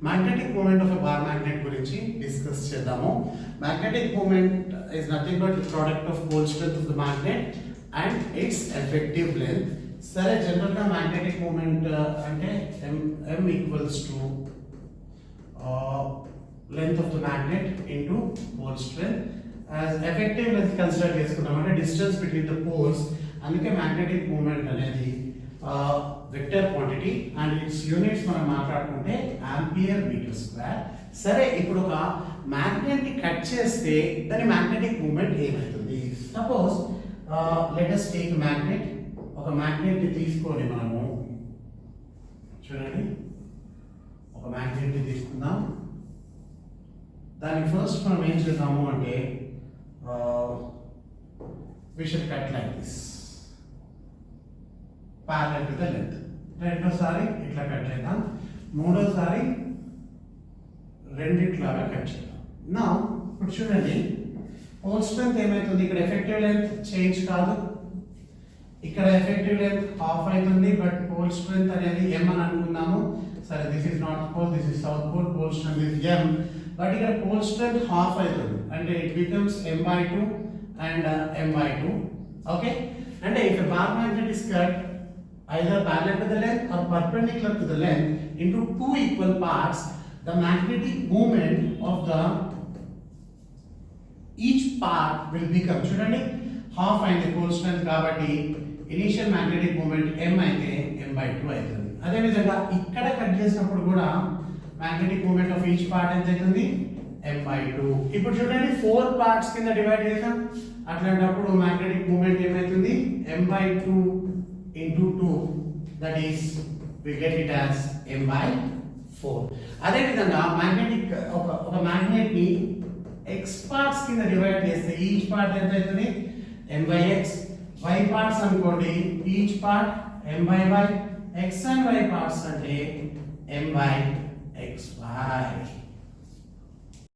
Magnetic moment of a bar magnet గురించి discuss చేద్దాము. Magnetic moment is nothing but the product of pole strength of the magnet and its effective length. సరే general గా magnetic moment అంటే m equals to length of the magnet into pole strength. As effective length consider చేసుకున్నాం అంటే distance between the poles. అందుకే magnetic moment అనేది vector quantity and it's units మనం మాట్లాడుకుంటే ampere metre square. సరే ఇప్పుడు ఒక మ్యాగ్నెట్ ని కట్ చేస్తే దాని మ్యాగ్నెటిక్ మూమెంట్ ఏమవుతుంది? Suppose let us take magnet. ఒక మ్యాగ్నెట్ ని తీసుకొని మనము చూడండి, ఒక మ్యాగ్నెట్ ని తీసుకుందాం. దాన్ని ఫస్ట్ మనం ఏం చేద్దాము అంటే we should cut like this parallel to the length. రెండోసారి ఇట్లా కట్ చేద్దాం, మూడోసారి రెండిట్లాగా కట్ చేద్దాం. నా ఇప్పుడు చూడండి పోల్ స్ట్రెంత్ ఏమైతుంది, ఇక్కడ ఎఫెక్టివ్ లెంత్ చేంజ్ కాదు, ఇక్కడ ఎఫెక్టివ్ లెంత్ హాఫ్ అవుతుంది, బట్ పోల్ స్ట్రెంత్ అనేది m అని అనుకుందాము. సరే this is north pole, this is south pole, pole strength is m, but ఇక్కడ పోల్ స్ట్రెంత్ హాఫ్ అవుతుంది అంటే it becomes m/2 and m/2. Okay, అంటే if a bar magnet is cut either parallel to the length or perpendicular to the length into two equal parts, the magnetic moment of the each part will become, చూడండి half అయింది pole strength కాబట్టి initial magnetic moment m అయితే m/2 అవుతుంది. అదే విధంగా ఇక్కడ cut చేసినప్పుడు కూడా magnetic moment of each part ఎంత అవుతుంది? m/2. ఇప్పుడు చూడండి 4 పార్ట్స్ కింద డివైడ్ చేసాం, అట్లాంటప్పుడు మ్యాగ్నెటిక్ మూమెంట్ ఏమవుతుంది? m/2 into 2, that is we get it as m/4. అదే విధంగా మ్యాగ్నెటిక్ ఒక మ్యాగ్నెట్ ని x పార్ట్స్ కింద డివైడ్ చేస్తే ఈచ్ పార్ట్ ఎంత అవుతుంది? m/x. y పార్ట్స్ అనుకోండి each part m/y. x and y parts అంటే m/xy.